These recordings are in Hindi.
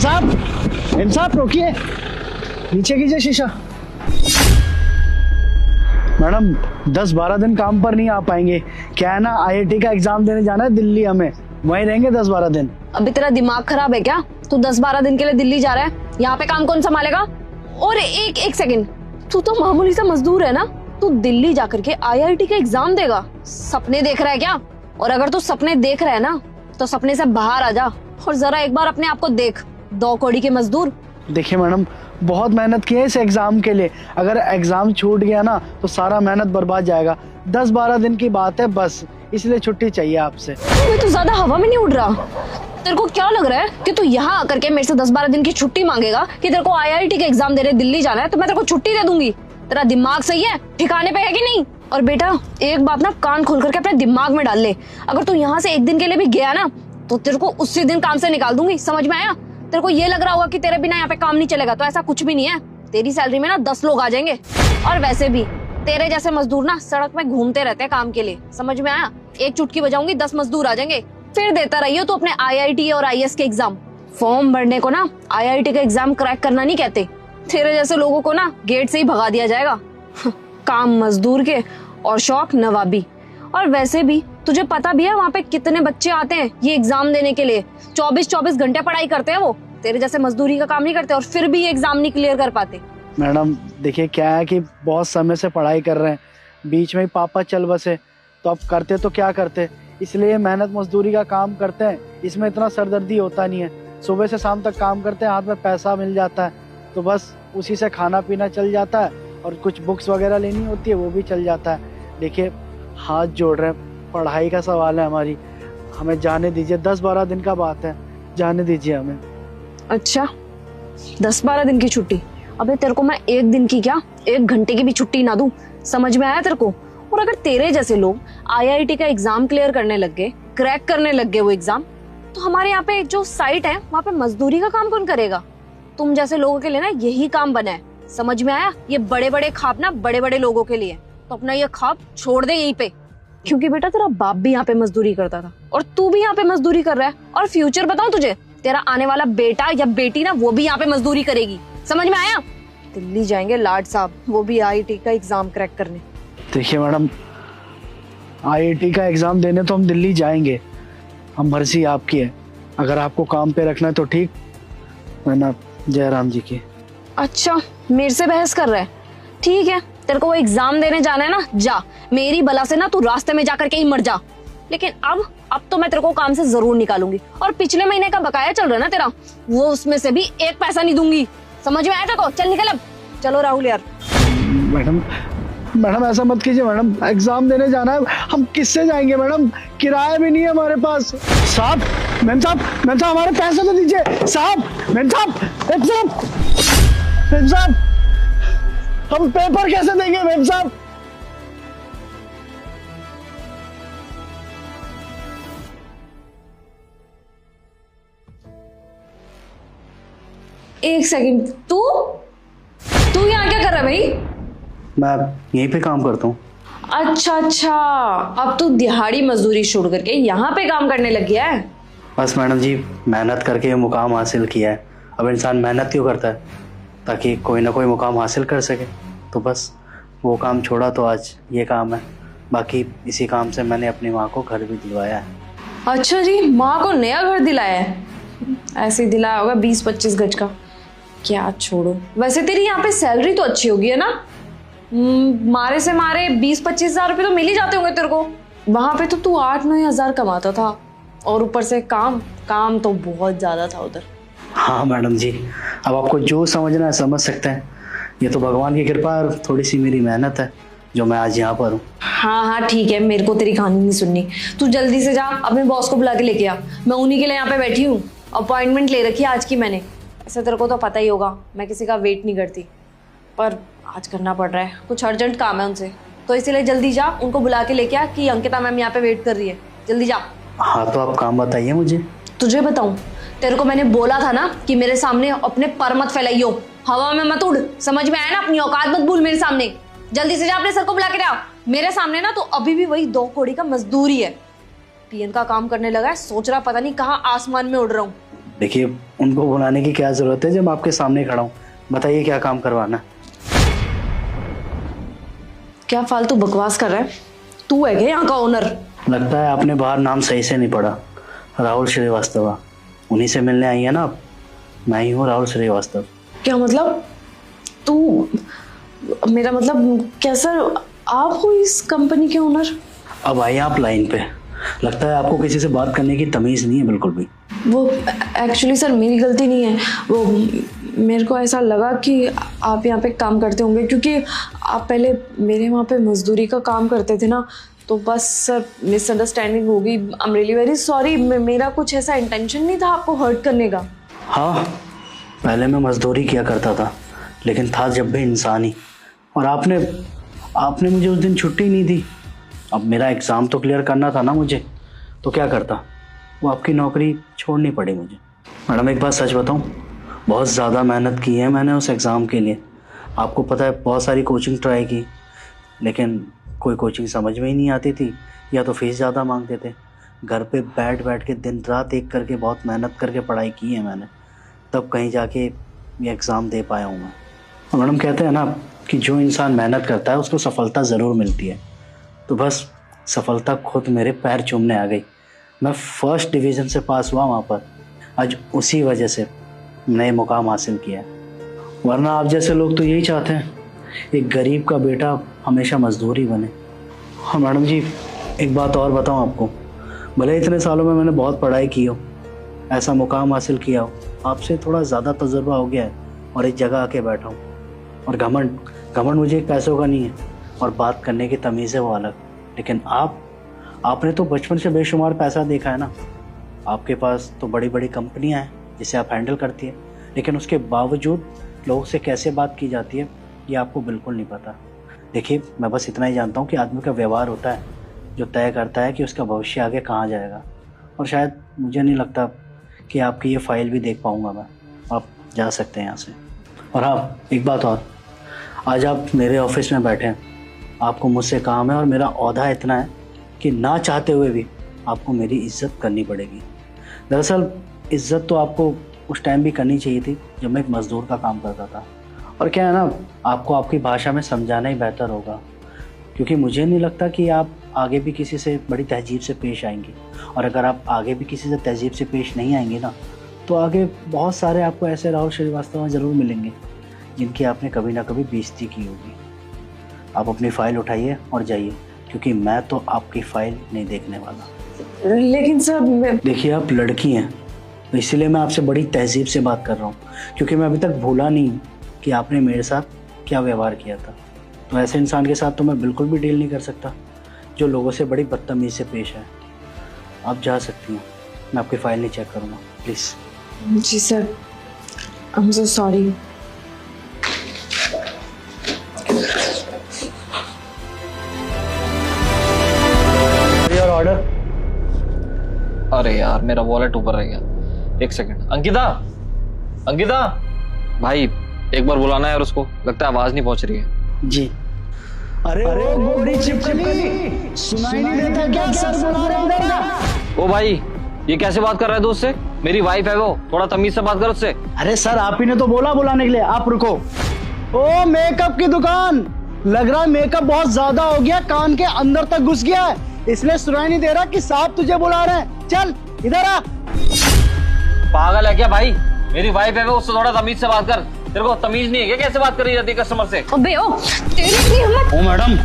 इंसाफ रोकिए, नीचे कीजिए शीशा। मैडम 10-12 दिन काम पर नहीं आ पाएंगे, क्या है ना आईआईटी का एग्जाम देने जाना है दिल्ली, हमें वहीं रहेंगे 10-12 दिन। अभी तेरा दिमाग खराब है क्या? तू 10-12 दिन के लिए दिल्ली जा रहा है, यहाँ पे काम कौन संभालेगा? और एक सेकंड, तू तो मामूली सा मजदूर है ना, तू दिल्ली जाकर के आईआईटी का एग्जाम देगा? सपने देख रहा है क्या? और अगर तू सपने देख रहा है ना तो सपने से बाहर आ जा और जरा एक बार अपने आप को देख, 2 कौड़ी के मजदूर। देखिए मैडम, बहुत मेहनत की है इस एग्जाम के लिए, अगर एग्जाम छूट गया ना तो सारा मेहनत बर्बाद जाएगा। 10-12 दिन की बात है बस, इसलिए छुट्टी चाहिए आपसे। तू ज्यादा हवा में नहीं उड़ रहा? तेरे को क्या लग रहा है कि तू यहाँ आकर के मेरे से 10-12 दिन की छुट्टी मांगेगा कि तेरे को आईआईटी के एग्जाम देने दिल्ली जाना है तो मैं तेरे को छुट्टी दे दूंगी? तेरा दिमाग सही है, ठिकाने पे है कि नहीं? और बेटा एक बात ना कान खोल करके अपने दिमाग में डाल ले, अगर तू यहाँ से एक दिन के लिए भी गया ना तो तेरे को उसी दिन काम से निकाल दूंगी, समझ में आया? तेरे को ये लग रहा होगा कि तेरे बिना यहाँ पे काम नहीं चलेगा, तो ऐसा कुछ भी नहीं है। तेरी सैलरी में ना 10 लोग आ जाएंगे। और वैसे भी तेरे जैसे मजदूर ना सड़क में घूमते रहते हैं काम के लिए, समझ में आया? एक चुटकी बजाऊंगी 10 मजदूर आ जाएंगे। फिर देता रहियो तो अपने आईआईटी और आईएएस के एग्जाम। फॉर्म भरने को ना आईआईटी का एग्जाम क्रैक करना नहीं कहते, तेरे जैसे लोगों को ना गेट से ही भगा दिया जाएगा। काम मजदूर के और शौक नवाबी। और वैसे भी तुझे पता भी है वहाँ पे कितने बच्चे आते हैं ये एग्जाम देने के लिए, 24-24 घंटे पढ़ाई करते हैं वो, तेरे जैसे मजदूरी का काम नहीं करते और फिर भी ये एग्जाम नहीं क्लियर कर पाते। मैडम देखिए क्या है कि बहुत समय से पढ़ाई कर रहे हैं, बीच में ही पापा चल बसे, तो अब करते तो क्या करते, इसलिए मेहनत मजदूरी का काम करते हैं। इसमें इतना सरदर्दी होता नहीं है, सुबह से शाम तक काम करते हैं, हाथ में पैसा मिल जाता है तो बस उसी से खाना पीना चल जाता है और कुछ बुक्स वगैरह लेनी होती है वो भी चल जाता है। देखिए हाथ जोड़ रहे हैं, पढ़ाई का सवाल है हमारी, हमें जाने दीजिए, 10-12 दिन का बात है, जाने दीजिए हमें। अच्छा 10-12 दिन की छुट्टी? अबे तेरे को मैं एक दिन की क्या 1 घंटे की भी छुट्टी ना दूं, समझ में आया तेरे को? और अगर तेरे जैसे लोग आईआईटी का एग्जाम क्लियर करने लग गए, क्रैक करने लग गए वो एग्जाम, तो हमारे यहाँ पे जो साइट है वहाँ पे मजदूरी का काम कौन करेगा? तुम जैसे लोगों के लिए ना यही काम बना है, समझ में आया? ये बड़े बड़े ख्वाब ना बड़े बड़े लोगों के लिए, तो अपना ये ख्वाब छोड़ दे यहीं पे। क्योंकि बेटा तेरा बाप भी यहाँ पे मजदूरी करता था और तू भी यहाँ पे मजदूरी कर रहा है, और फ्यूचर बताऊं तुझे, तेरा आने वाला बेटा या बेटी ना वो भी यहाँ पे मजदूरी करेगी, समझ में आया? दिल्ली जाएंगे लाड साहब, वो भी आईआईटी का एग्जाम क्रैक करने। देखिए मैडम, आईआईटी का एग्जाम देने तो हम दिल्ली जाएंगे, हम मर्जी आपकी है, अगर आपको काम पे रखना है तो ठीक, वरना जयराम जी की। अच्छा मेरे से बहस कर रहा है? ठीक है, तेरे को वो एग्जाम देने जाना है ना, जा, मेरी बला से ना तू रास्ते में जाकर के ही मर जा। लेकिन अब तो मैं तेरे को काम से जरूर निकालूंगी, और पिछले महीने का बकाया चल रहा है ना तेरा, वो उसमें से भी 1 पैसा नहीं दूंगी, समझ में आया तेरे को? चल निकल अब, चलो राहुल यार। मैडम ऐसा मत कीजिए मैडम, एग्जाम देने जाना है, हम किससे जाएंगे मैडम, किराया भी नहीं है हमारे पास। साहब मैम साहब हमारे पैसे तो दीजिए साहब, मैम साहब हम पेपर कैसे देंगे मैम साहब? एक सेकंड, तू यहाँ क्या कर रहा है भाई? मैं यहीं पे काम करता हूँ। अच्छा, अब तू दिहाड़ी मजदूरी छोड़ करके यहाँ पे काम करने लग गया है? बस मैडम जी, मेहनत करके ये मुकाम हासिल किया है, अब इंसान मेहनत क्यों करता है, ताकि कोई ना कोई मुकाम हासिल कर सके, तो बस वो काम छोड़ा तो आज ये काम है। बाकी इसी काम से मैंने अपनी माँ को घर भी दिलवाया है। अच्छा जी, माँ को नया घर दिलाया है? ऐसे ही दिलाया होगा 20-25 गज का, क्या छोड़ो। वैसे तेरी यहाँ पे सैलरी तो अच्छी होगी है ना? मारे से मारे 20-25 हजार रुपये तो मिल ही जाते होंगे तेरे को। वहां पे तो तू 8-9 हजार कमाता था, और ऊपर से काम तो बहुत ज्यादा था उधर। हाँ मैडम जी, अब आपको जो समझना है समझ सकते हैं, ये तो भगवान की कृपा और थोड़ी सी मेरी मेहनत है जो मैं आज यहाँ पर हूँ। हाँ ठीक है, मेरे को तेरी कहानी नहीं सुननी, तू जल्दी से जा अपने बॉस को बुला के लेके आ, मैं उन्हीं के लिए यहाँ पे बैठी हूँ, अपॉइंटमेंट ले रखी है आज की मैंने। ऐसे तेरे को तो पता ही होगा मैं किसी का वेट नहीं करती, पर आज करना पड़ रहा है, कुछ अर्जेंट काम है उनसे, तो इसीलिए जल्दी जा उनको बुला के लेके आ कि अंकिता मैम यहाँ पे वेट कर रही है, जल्दी जा। हाँ तो आप काम बताइए मुझे। तुझे बताऊं, तेरे को मैंने बोला था ना कि मेरे सामने अपने पर मत फैलाइयो, हवा में मत उड़, समझ में आया ना? अपनी औकात मत भूल मेरे सामने, जल्दी से जा अपने सर को बुला के ला मेरे सामने ना। तो अभी भी वही 2 कौड़ी का मजदूर ही है, पीएन का काम करने लगा है, सोच रहा पता नहीं कहाँ आसमान में उड़ रहा हूँ। देखिए, उनको बुलाने की क्या जरूरत है जब आपके सामने खड़ा हूँ। बताइए क्या काम करवाना है? क्या फालतू बकवास कर रहा है? तू है क्या यहाँ का ओनर? लगता है आपने बाहर नाम सही से नहीं पढ़ा। राहुल श्रीवास्तव, उन्हीं से मिलने आई है ना आप? मैं ही हूँ राहुल श्रीवास्तव। क्या मतलब? तू, मेरा मतलब क्या सर, आप हो इस कंपनी के ओनर? अब आइए आप लाइन पे। लगता है आपको किसी से बात करने की तमीज़ नहीं है बिल्कुल भी। वो एक्चुअली सर मेरी गलती नहीं है। वो मेरे को ऐसा लगा कि आप यहाँ पे काम करते होंगे, क्योंकि आप पहले मेरे वहाँ पे मजदूरी का काम करते थे ना, तो बस सर मिसअंडरस्टैंडिंग होगी। I am really very sorry. मेरा कुछ ऐसा इंटेंशन नहीं था आपको हर्ट करने का। हाँ, पहले मैं मजदूरी किया करता था, लेकिन था जब भी इंसान ही। और आपने मुझे उस दिन छुट्टी नहीं दी। अब मेरा एग्ज़ाम तो क्लियर करना था ना मुझे, तो क्या करता? वो आपकी नौकरी छोड़नी पड़ी मुझे। मैडम एक बात सच बताऊं, बहुत ज़्यादा मेहनत की है मैंने उस एग्ज़ाम के लिए। आपको पता है, बहुत सारी कोचिंग ट्राई की, लेकिन कोई कोचिंग समझ में ही नहीं आती थी, या तो फीस ज़्यादा मांगते थे। घर पे बैठ बैठ के दिन रात एक करके बहुत मेहनत करके पढ़ाई की है मैंने, तब कहीं जाके ये एग्ज़ाम दे पाया हूँ मैं। और मैडम कहते हैं ना कि जो इंसान मेहनत करता है उसको सफलता ज़रूर मिलती है। तो बस सफलता खुद मेरे पैर चूमने आ गई। मैं फर्स्ट डिवीज़न से पास हुआ वहाँ पर। आज उसी वजह से नए मुकाम हासिल किया है। वरना आप जैसे लोग तो यही चाहते हैं, एक गरीब का बेटा हमेशा मजदूरी बने। हाँ मैडम जी, एक बात और बताऊँ आपको, भले इतने सालों में मैंने बहुत पढ़ाई की हो, ऐसा मुकाम हासिल किया हो, आपसे थोड़ा ज़्यादा तजुर्बा हो गया है और इस जगह आके बैठा हूँ। और घमंड मुझे पैसों का नहीं है, और बात करने की तमीज़ है वो अलग। लेकिन आपने तो बचपन से बेशुमार पैसा देखा है ना। आपके पास तो बड़ी बड़ी कंपनियां हैं जिसे आप हैंडल करती है, लेकिन उसके बावजूद लोगों से कैसे बात की जाती है ये आपको बिल्कुल नहीं पता। देखिए, मैं बस इतना ही जानता हूँ कि आदमी का व्यवहार होता है जो तय करता है कि उसका भविष्य आगे कहाँ जाएगा। और शायद मुझे नहीं लगता कि आपकी ये फाइल भी देख पाऊँगा मैं। आप जा सकते हैं यहाँ से। और हाँ, एक बात और, आज आप मेरे ऑफिस में बैठे हैं, आपको मुझसे काम है और मेरा ओहदा इतना है कि ना चाहते हुए भी आपको मेरी इज्जत करनी पड़ेगी। दरअसल इज्जत तो आपको उस टाइम भी करनी चाहिए थी जब मैं एक मज़दूर का काम करता था। और क्या है ना, आपको आपकी भाषा में समझाना ही बेहतर होगा, क्योंकि मुझे नहीं लगता कि आप आगे भी किसी से बड़ी तहजीब से पेश आएंगी। और अगर आप आगे भी किसी से तहजीब से पेश नहीं आएंगे ना, तो आगे बहुत सारे आपको ऐसे राहुल श्रीवास्तव ज़रूर मिलेंगे जिनकी आपने कभी ना कभी बेइज्जती की होगी। आप अपनी फ़ाइल उठाइए और जाइए, क्योंकि मैं तो आपकी फ़ाइल नहीं देखने वाला। लेकिन सर देखिए, आप लड़की हैं, तो इसीलिए मैं आपसे बड़ी तहजीब से बात कर रहा हूँ, क्योंकि मैं अभी तक भूला नहीं कि आपने मेरे साथ क्या व्यवहार किया था। तो ऐसे इंसान के साथ तो मैं बिल्कुल भी डील नहीं कर सकता जो लोगों से बड़ी बदतमीज़ी से पेश है। आप जा सकती हैं, मैं आपकी फ़ाइल नहीं चेक करूँगा, प्लीज़। जी sir, I am so sorry. Order. अरे यार, मेरा वॉलेट ऊपर रह गया। एक सेकंड। अंकिता भाई, एक बार बुलाना है यार उसको, लगता है आवाज नहीं पहुंच रही है। जी। अरे गोरी चिपकली, सुनाई नहीं देता क्या? सर बुला रहे हैं। ओ भाई, ये कैसे बात कर रहा है दोस्त से? मेरी वाइफ है वो, थोड़ा तमीज से बात कर उससे। अरे सर, आप ही ने तो बोला बुलाने के लिए, आप रुको। ओ मेकअप की दुकान, लग रहा है मेकअप बहुत ज्यादा हो गया, कान के अंदर तक घुस गया है, इसलिए सुनाई नहीं दे रहा कि साहब तुझे बुला रहे हैं। चल इधर आ। पागल है क्या भाई? मेरी वाइफ है वो, उससे थोड़ा तमीज से बात कर। तेरे को तमीज नहीं है क्या कैसे बात करी जाती है कस्टमर से? अबे ओ, तेरी इतनी हिम्मत! ओ मैडम,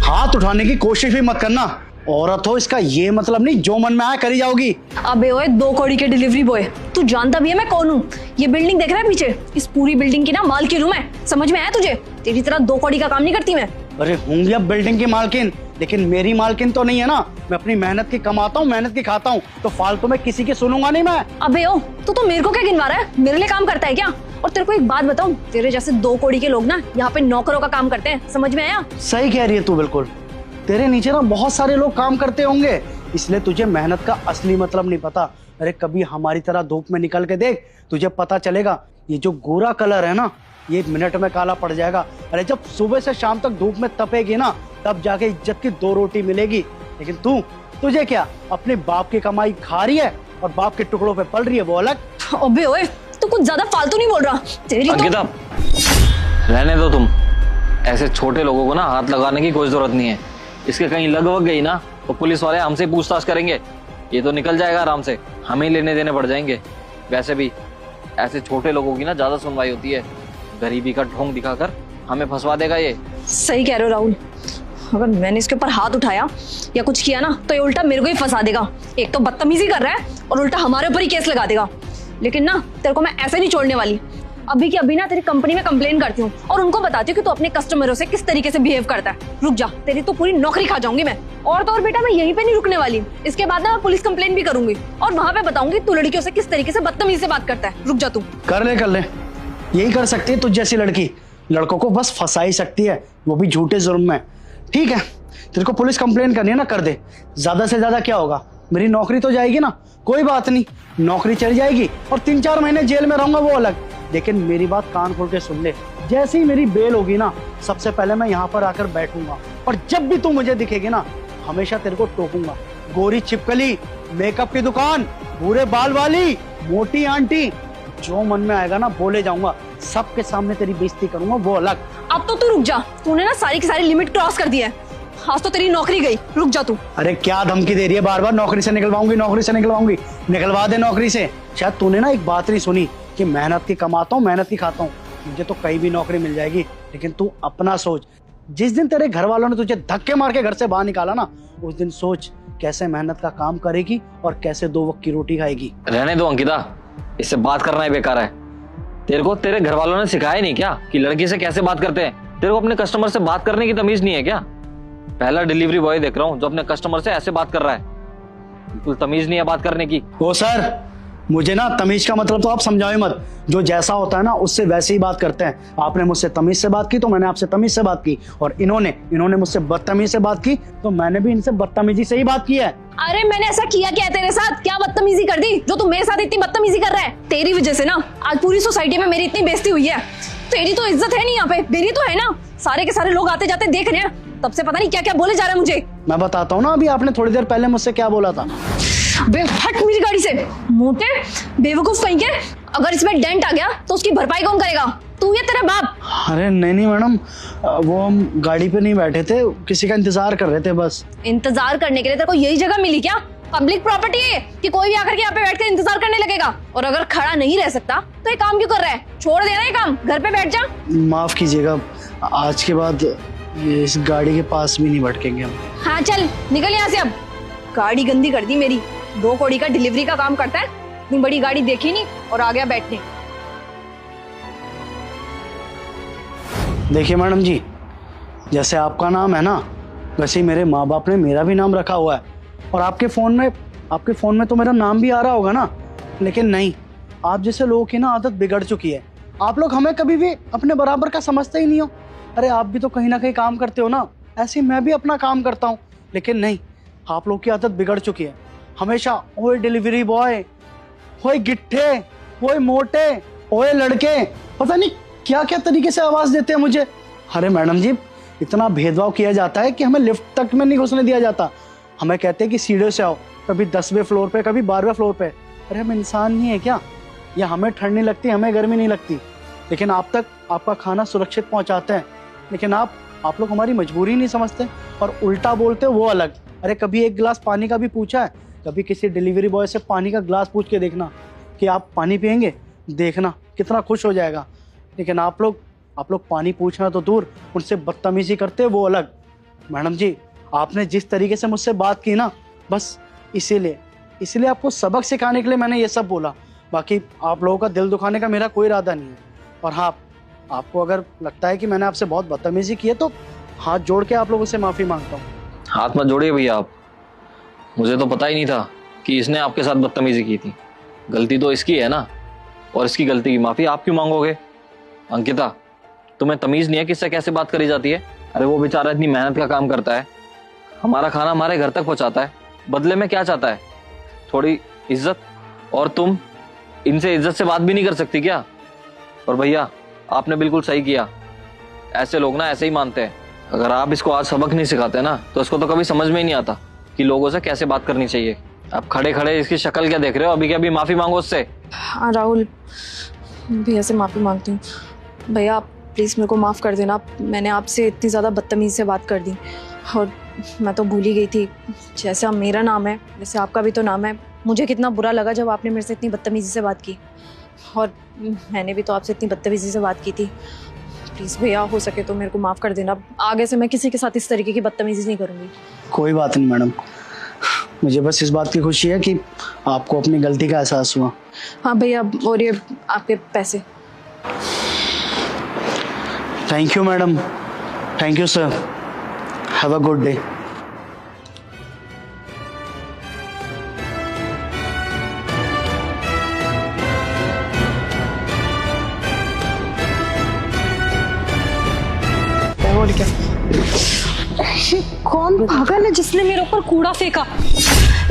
हाथ उठाने की कोशिश भी मत करना। औरत हो, इसका ये मतलब नहीं जो मन में आया करी जाओगी। अबे ओए, 2 कौड़ी के डिलीवरी बॉय, तू जानता भी है मैं कौन हूँ? ये बिल्डिंग देख रहा है पीछे, इस पूरी बिल्डिंग की ना मालकिन हूँ मैं। समझ में आया तुझे? तेरी तरह 2 कौड़ी का काम नहीं करती मैं। अरे होंगी अब बिल्डिंग की मालकिन, लेकिन मेरी मालकिन तो नहीं है ना। मैं अपनी मेहनत की कमाता हूँ, मेहनत की खाता हूँ, तो फालतू में किसी की सुनूंगा नहीं मैं। अबे ओ, तू तो मेरे को क्या गिनवा रहा है? मेरे लिए काम करता है क्या? और तेरे को एक बात बताऊं, तेरे जैसे 2 कौड़ी के लोग ना यहाँ पे नौकरों का काम करते हैं। समझ में आया? सही कह रही है तू, बिल्कुल। तेरे नीचे ना बहुत सारे लोग काम करते होंगे, इसलिए तुझे मेहनत का असली मतलब नहीं पता। अरे कभी हमारी तरह धूप में निकल के देख, तुझे पता चलेगा। ये जो गोरा कलर है ना, ये 1 मिनट में काला पड़ जाएगा। अरे जब सुबह से शाम तक धूप में तपेगी ना, तब जाके इज्जत की 2 रोटी मिलेगी। लेकिन तुझे क्या, अपने बाप की कमाई खा रही है और बाप के टुकड़ों पे पल रही है, वो अलग। अबे ओए, तू कुछ ज्यादा फालतू नहीं बोल रहा। तेरी तो अंकिता, रहने दो तुम। ऐसे छोटे लोगों को ना हाथ लगाने की कोई जरूरत नहीं है। इसके कहीं लग वग गई ना तो पुलिस वाले हमसे पूछताछ करेंगे। ये तो निकल जाएगा आराम से, हमें ही लेने देने पड़ जाएंगे। वैसे भी ऐसे छोटे लोगों की ना ज्यादा सुनवाई होती है। गरीबी का ढोंग दिखाकर हमें फंसवा देगा ये। सही कह रहे हो राहुल, अगर मैंने इसके ऊपर हाथ उठाया या कुछ किया ना तो ये उल्टा मेरे को ही फंसा देगा। एक तो बदतमीजी कर रहा है और उल्टा हमारे ऊपर ही केस लगा देगा। लेकिन ना तेरे को मैं ऐसे नहीं छोड़ने वाली। अभी की अभी ना तेरी कंपनी में कंप्लेन करती हूँ और उनको बताती हूँ कि तू अपने कस्टमरों से किस तरीके से बिहेव करता है। रुक जा, तेरी तो पूरी नौकरी खा जाऊंगी मैं। और तो और बेटा, मैं यहीं पे नहीं रुकने वाली। इसके बाद ना मैं पुलिस कंप्लेन भी करूंगी और वहां पे बताऊंगी तू लड़कियों से किस तरीके से बदतमीजी से बात करता है। रुक जा तू। कर ले, यही कर सकती है तुझ जैसी लड़की। लड़कों को बस फंसा ही सकती है, वो भी झूठे जुर्म में। ठीक है, तेरे को पुलिस कंप्लेन करनी है ना, कर दे। ज्यादा से ज्यादा क्या होगा, मेरी नौकरी तो जाएगी ना। कोई बात नहीं, नौकरी चली जाएगी और 3-4 महीने जेल में रहूंगा, वो अलग। लेकिन मेरी बात कान खोल के सुन ले, जैसे ही मेरी बेल होगी ना, सबसे पहले मैं यहाँ पर आकर बैठूंगा और जब भी तू मुझे दिखेगी ना, हमेशा तेरे को टोकूंगा। गोरी छिपकली, मेकअप की दुकान, भूरे बाल वाली, मोटी आंटी, जो मन में आएगा ना बोले जाऊंगा। सबके सामने तेरी बेइज्जती करूंगा, वो अलग। अब तो तू रुक जा, तूने ना सारी की सारी लिमिट क्रॉस कर दी है। आज तो तेरी नौकरी गई, रुक जा तू। अरे क्या धमकी दे रही है बार बार, नौकरी से निकलवाऊंगी, नौकरी से निकलवाऊंगी। निकलवा दे नौकरी से। शायद तूने ना एक बात नहीं सुनी कि मेहनत की कमाता हूँ, मेहनत की खाता हूँ। मुझे तो कहीं भी नौकरी मिल जाएगी, लेकिन तू अपना सोच। जिस दिन तेरे घर वालों ने तुझे धक्के मार के घर से बाहर निकाला ना, उस दिन सोच कैसे मेहनत का काम करेगी और कैसे 2 वक्त की रोटी खाएगी। रहने दो अंकिता, इससे बात करना ही बेकार है। तेरे को तेरे घर वालों ने सिखाया नहीं क्या कि लड़की से कैसे बात करते हैं? तेरे को अपने कस्टमर से बात करने की तमीज नहीं है क्या? पहला डिलीवरी बॉय देख रहा हूँ जो अपने कस्टमर से ऐसे बात कर रहा है। बिल्कुल तमीज नहीं है बात करने की। ओ सर, मुझे ना तमीज का मतलब तो आप समझाओ मत। जो जैसा होता है ना उससे वैसे ही बात करते हैं। आपने मुझसे तमीज से बात की तो मैंने आपसे तमीज से बात की, और इन्होंने मुझसे बदतमीज से बात की तो मैंने भी इनसे बदतमीजी से ही बात की है। अरे मैंने ऐसा किया क्या है तेरे साथ? क्या बदतमीजी कर दी जो तू मेरे साथ इतनी बदतमीजी कर रहा है? तेरी वजह से ना आज पूरी सोसाइटी में मेरी इतनी बेइज्जती हुई है। तेरी तो इज्जत है नहीं यहाँ पे, मेरी तो है ना। सारे के सारे लोग आते जाते देख रहे हैं, तब से पता नहीं क्या क्या बोले जा रहे हैं मुझे। मैं बताता हूँ ना, अभी आपने थोड़ी देर पहले मुझसे क्या बोला था। बे हट मेरी गाड़ी से, मोटे बेवकूफ कहीं के। अगर इसमें डेंट आ गया तो उसकी भरपाई कौन करेगा? तू या तेरा बाप? अरे नहीं मैडम, वो हम गाड़ी पे नहीं बैठे थे, किसी का इंतजार कर रहे थे बस। इंतजार करने के लिए तेरे को यही जगह मिली क्या? पब्लिक प्रॉपर्टी है कि कोई भी आकर के यहाँ पे बैठ कर इंतजार करने लगेगा? और अगर खड़ा नहीं रह सकता तो ये काम क्यों कर रहा है? छोड़ देना ये काम, घर पे बैठ जा। माफ कीजिएगा, आज के बाद ये इस गाड़ी के पास भी नहीं भटकेंगे हम। हाँ चल निकल यहाँ से अब। गाड़ी गंदी कर दी मेरी। 2 कौड़ी का डिलीवरी का काम करता है, इतनी बड़ी गाड़ी देखी नहीं और आ गया बैठने। देखिए मैडम जी, जैसे आपका नाम है ना, वैसे ही मेरे माँ बाप ने मेरा भी नाम रखा हुआ है। और आपके फ़ोन में तो मेरा नाम भी आ रहा होगा ना, लेकिन नहीं, आप जैसे लोगों की ना आदत बिगड़ चुकी है। आप लोग हमें कभी भी अपने बराबर का समझते ही नहीं हो। अरे आप भी तो कहीं ना कहीं काम करते हो ना, ऐसे ही मैं भी अपना काम करता हूँ। लेकिन नहीं, आप लोग की आदत बिगड़ चुकी है। हमेशा ओए डिलीवरी बॉय, ओए गिट्ठे, ओए मोटे, ओए लड़के, पता नहीं क्या क्या तरीके से आवाज़ देते हैं मुझे। अरे मैडम जी, इतना भेदभाव किया जाता है कि हमें लिफ्ट तक में नहीं घुसने दिया जाता। हमें कहते हैं कि सीढ़ियों से आओ, कभी 10वें फ्लोर पे, कभी 12वें फ्लोर पे। अरे हम इंसान नहीं है क्या? या हमें ठंड नहीं लगती, हमें गर्मी नहीं लगती, लेकिन आप तक आपका खाना सुरक्षित पहुंचाते हैं। लेकिन आप लोग हमारी मजबूरी नहीं समझते और उल्टा बोलते वो अलग। अरे कभी एक गिलास पानी का भी पूछा है? कभी किसी डिलीवरी बॉय से पानी का गिलास पूछ के देखना कि आप पानी पियेंगे, देखना कितना खुश हो जाएगा। लेकिन आप लोग पानी पूछना तो दूर, उनसे बदतमीजी करते वो अलग। मैडम जी, आपने जिस तरीके से मुझसे बात की ना, बस इसीलिए आपको सबक सिखाने के लिए मैंने ये सब बोला। बाकी आप लोगों का दिल दुखाने का मेरा कोई इरादा नहीं है। और हाँ, आपको अगर लगता है कि मैंने आपसे बहुत बदतमीजी की है तो हाथ जोड़ के आप लोगों से माफ़ी मांगता हूँ। हाथ मत जोड़िए भैया आप, मुझे तो पता ही नहीं था कि इसने आपके साथ बदतमीजी की थी। गलती तो इसकी है ना, और इसकी गलती की माफ़ी आप क्यों मांगोगे? अंकिता, तुम्हें तमीज़ नहीं है कि इससे कैसे बात करी जाती है? अरे वो बेचारा इतनी मेहनत का काम करता है, हमारा खाना हमारे घर तक पहुंचाता है, बदले में क्या चाहता है? थोड़ी इज्जत। और तुम इनसे इज्जत से बात भी नहीं कर सकती क्या? और भैया, आपने बिल्कुल सही किया। ऐसे लोग ना ऐसे ही मानते हैं। अगर आप इसको आज सबक नहीं सिखाते ना, तो इसको तो कभी समझ में ही नहीं आता कि लोगों से कैसे बात करनी चाहिए। अब खड़े खड़े इसकी शक्ल क्या देख रहे हो? अभी क्या अभी माफी मांगो उससे। हाँ राहुल, भैया से माफ़ी मांगती हूँ। भैया आप प्लीज़ मेरे को माफ़ कर देना। मैंने आपसे इतनी ज़्यादा बदतमीज़ी से बात कर दी और मैं तो भूल ही गई थी। जैसे अब मेरा नाम है वैसे आपका भी तो नाम है। मुझे कितना बुरा लगा जब आपने मेरे से इतनी बदतमीज़ी से बात की, और मैंने भी तो आपसे इतनी बदतमीज़ी से बात की थी। प्लीज़ भैया हो सके तो मेरे को माफ़ कर देना। आगे से मैं किसी के साथ इस तरीके की बदतमीज़ी नहीं करूँगी। कोई बात नहीं मैडम, मुझे बस इस बात की खुशी है कि आपको अपनी गलती का एहसास हुआ। हाँ भैया, और ये आपके पैसे। Thank you madam, thank you sir, have a good day. और क्या? कौन पागल है जिसने मेरे ऊपर कूड़ा फेंका?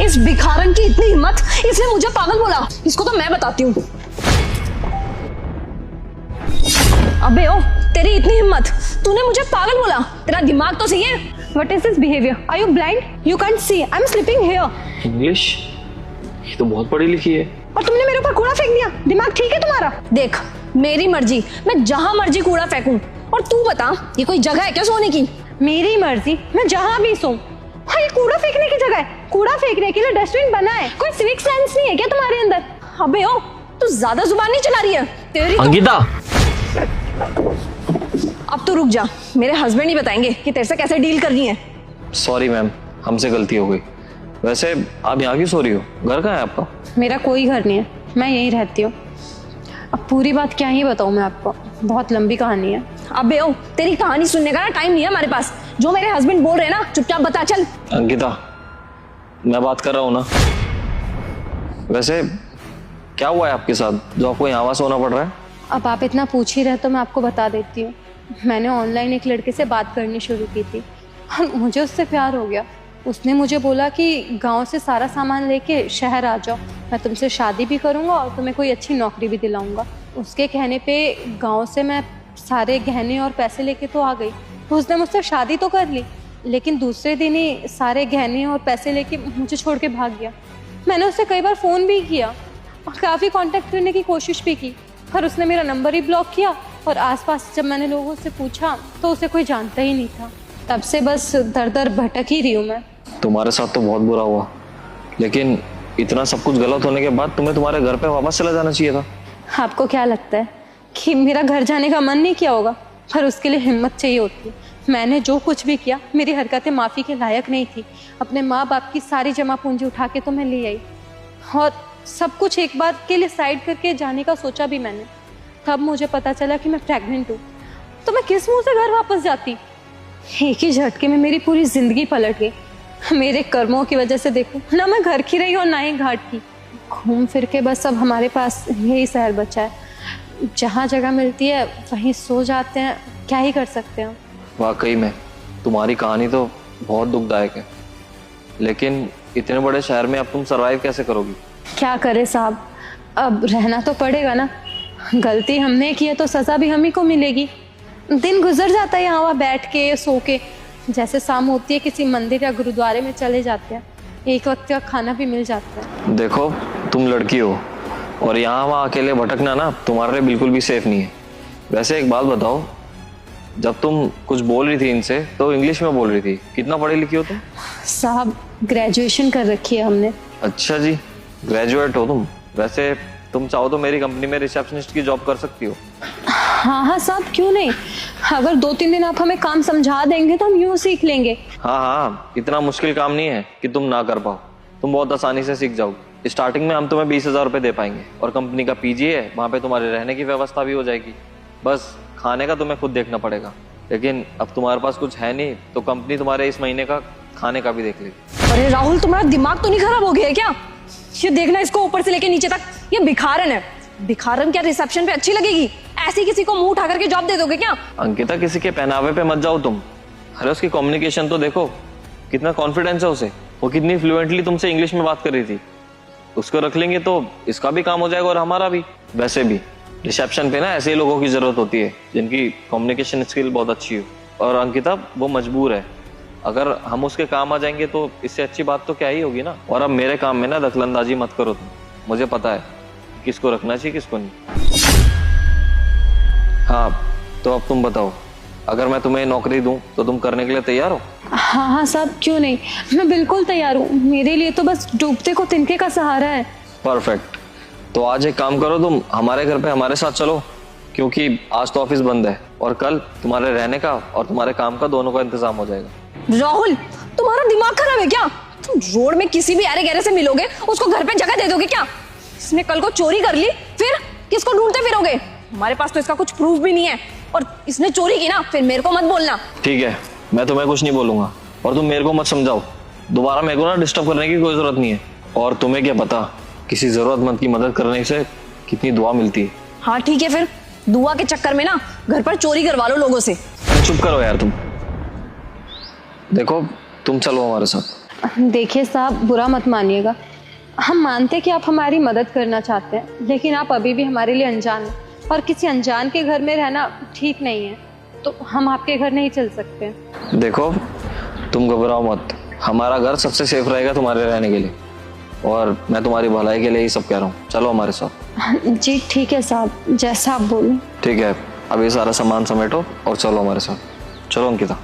इस भिखारन की इतनी हिम्मत, इसने मुझे पागल बोला। इसको तो मैं बताती हूँ। अबे ओ, तेरी इतनी हिम्मत, तूने मुझे पागल बोला? तेरा दिमाग तो सही है? What is this behavior? Are you blind? You can't see. I'm sleeping here. English? ये तो बहुत पढ़ी लिखी है। और तुमने मेरे ऊपर कूड़ा फेंक दिया। दिमाग ठीक है तुम्हारा? देख, मेरी मर्जी, मैं जहां मर्जी कूड़ा फेंकूं। और तू बता, ये कोई जगह है क्या सोने की? मेरी मर्जी, मैं जहां भी सोऊं। हाँ, ये कूड़ा फेंकने की जगह है। कूड़ा फेंकने के लिए डस्टबिन बना है। कोई सिविक सेंस नहीं है क्या तुम्हारे अंदर? अबे ओ, तू ज्यादा जुबान नहीं चला रही है। तेरी अंकिता, अब तो रुक जा, मेरे हस्बैंड ही बताएंगे कि तेरे से कैसे डील करनी है। सॉरी मैम, हमसे गलती हो गई। वैसे आप यहाँ क्यों सो रही हो? घर कहाँ है आपका? मेरा कोई घर नहीं है, मैं यहीं रहती हूँ। अब पूरी बात क्या ही बताऊँ मैं आपको, बहुत लंबी कहानी है। अबे ओ, तेरी कहानी सुनने का ना टाइम नहीं है हमारे पास। जो मेरे हस्बैंड बोल रहे हैं ना, चुपचाप बता चल। अंकिता, मैं बात कर रहा हूँ ना। वैसे क्या हुआ है आपके साथ जो आपको यहाँ सोना पड़ रहा है? अब आप इतना पूछ ही रहे तो मैं आपको बता देती हूँ। मैंने ऑनलाइन एक लड़के से बात करनी शुरू की थी और मुझे उससे प्यार हो गया। उसने मुझे बोला कि गांव से सारा सामान लेके शहर आ जाओ, मैं तुमसे शादी भी करूंगा और तुम्हें कोई अच्छी नौकरी भी दिलाऊंगा। उसके कहने पे गांव से मैं सारे गहने और पैसे लेके तो आ गई। तो उसने मुझसे शादी तो कर ली, लेकिन दूसरे दिन ही सारे गहने और पैसे लेके मुझे छोड़ के भाग गया। मैंने उससे कई बार फ़ोन भी किया और काफ़ी कांटेक्ट करने की कोशिश भी की, पर उसने मेरा नंबर ही ब्लॉक किया। और आसपास जब मैंने लोगों से पूछा तो उसे कोई जानता ही नहीं था। तब से बस दर दर भटक ही रही हूँ मैं। तुम्हारे साथ तो बहुत बुरा हुआ, लेकिन इतना सब कुछ गलत होने के बाद तुम्हें तुम्हारे घर पे वापस चला जाना चाहिए था। आपको क्या लगता है कि मेरा घर जाने का मन नहीं किया होगा? पर उसके लिए हिम्मत चाहिए होती है। मैंने जो कुछ भी किया, मेरी हरकतें माफ़ी के लायक नहीं थी। अपने माँ बाप की सारी जमा पूंजी उठा के तो मैं ले आई और सब कुछ एक बार के लिए साइड करके जाने का सोचा भी मैंने। तब मुझे पता चला कि मैं प्रेग्नेंट हूँ, तो मैं किस मुंह से घर वापस जाती? एक ही झटके में मेरी पूरी जिंदगी पलट गई। मेरे कर्मों की वजह से देखो ना, मैं घर की रही और ना ही घाट की। घूम फिर के बस अब हमारे पास यही शहर बचा है। जहाँ जगह मिलती है वहीं सो जाते हैं। क्या ही कर सकते हैं। वाकई में तुम्हारी कहानी तो बहुत दुखदायक है, लेकिन इतने बड़े शहर में अब तुम सरवाइव कैसे करोगी? क्या करे साहब, अब रहना तो पड़ेगा ना। गलती हमने की है तो सज़ा भी हम ही को मिलेगी। दिन गुजर जाता है यहाँ वहाँ बैठ के सो के। जैसे शाम होती है किसी मंदिर या गुरुद्वारे में चले जाते हैं, एक वक्त का खाना भी मिल जाता है। देखो, तुम लड़की हो और यहाँ वहाँ अकेले भटकना ना तुम्हारे लिए बिल्कुल भी सेफ नहीं है। वैसे एक बात बताओ, जब तुम कुछ बोल रही थी इनसे तो इंग्लिश में बोल रही थी। कितना पढ़ी लिखी हो तुम? साहब ग्रेजुएशन कर रखी है हमने। अच्छा जी, ग्रेजुएट हो तुम। वैसे तुम चाहो तो मेरी कंपनी में रिसेप्शनिस्ट की जॉब कर सकती हो। हाँ हाँ साहब, क्यों नहीं। अगर 2-3 दिन आप हमें काम समझा देंगे तो हम यूँ सीख लेंगे। हाँ हाँ, इतना मुश्किल काम नहीं है कि तुम ना कर पाओ। तुम बहुत आसानी से सीख जाओगे। स्टार्टिंग में हम तुम्हें 20,000 रुपये दे पाएंगे और कंपनी का पीजी है, वहाँ पे तुम्हारे रहने की व्यवस्था भी हो जाएगी। बस खाने का तुम्हें खुद देखना पड़ेगा। लेकिन अब तुम्हारे पास कुछ है नहीं तो कंपनी तुम्हारे इस महीने का खाने का भी देख लेगी। अरे राहुल, तुम्हारा दिमाग तो नहीं खराब हो गया है क्या? ये देखना, इसको ऊपर से लेके नीचे तक ये भिखारन है। भिखारन क्या रिसेप्शन पे अच्छी लगेगी? ऐसी किसी को मुंह उठा करके जॉब दे दोगे क्या? अंकिता, किसी के पहनावे पे मत जाओ तुम। अरे उसकी कम्युनिकेशन तो देखो, कितना कॉन्फिडेंस है उसे। वो कितनी फ्लुएंटली तुमसे इंग्लिश में बात कर रही थी। उसको रख लेंगे तो इसका भी काम हो जाएगा और हमारा भी। वैसे भी रिसेप्शन पे ना ऐसे लोगों की जरूरत होती है जिनकी कम्युनिकेशन स्किल बहुत अच्छी हो। और अंकिता वो मजबूर है, अगर हम उसके काम आ जाएंगे तो इससे अच्छी बात तो क्या ही होगी ना। और अब मेरे काम में ना दखलंदाजी मत करो तुम, मुझे पता है किसको रखना चाहिए किसको नहीं। हाँ तो अब तुम बताओ, अगर मैं तुम्हें नौकरी दूं तो तुम करने के लिए तैयार हो? हाँ हाँ साहब, क्यों नहीं, मैं बिल्कुल तैयार हूँ। मेरे लिए तो बस डूबते को तिनके का सहारा है। परफेक्ट। तो आज एक काम करो, तुम हमारे घर पे हमारे साथ चलो, क्योंकि आज तो ऑफिस बंद है और कल तुम्हारे रहने का और तुम्हारे काम का दोनों का इंतजाम हो जाएगा। राहुल, तुम्हारा दिमाग खराब है क्या? तुम रोड में किसी भी अरे गहरे से मिलोगे, उसको घर पे जगह दे दोगे क्या? इसने कल को चोरी कर ली, फिर किसको ढूंढते फिरोगे? हमारे पास तो इसका कुछ प्रूफ भी नहीं है, और इसने चोरी की ना, फिर मेरे को मत बोलना। ठीक है, मैं तुम्हें कुछ नहीं बोलूंगा और तुम मेरे को मत समझाओ। दोबारा मेरे को ना डिस्टर्ब करने की कोई जरूरत नहीं है। और तुम्हें क्या पता किसी जरूरतमंद की मदद करने से कितनी दुआ मिलती है। हाँ ठीक है, फिर दुआ के चक्कर में ना घर पर चोरी करवा लो लोगों से। चुप करो यार तुम। देखो तुम चलो हमारे साथ। देखिए साहब, बुरा मत मानिएगा, हम मानते हैं कि आप हमारी मदद करना चाहते हैं, लेकिन आप अभी भी हमारे लिए अनजान हैं और किसी अनजान के घर में रहना ठीक नहीं है, तो हम आपके घर नहीं चल सकते। देखो तुम घबराओ मत, हमारा घर सबसे सेफ रहेगा तुम्हारे रहने के लिए, और मैं तुम्हारी भलाई के लिए ही सब कह रहा हूँ। चलो हमारे साथ। जी ठीक है साहब, जैसा आप बोलें। ठीक है, अब ये सारा सामान समेटो और चलो हमारे साथ। चलो अंकिता।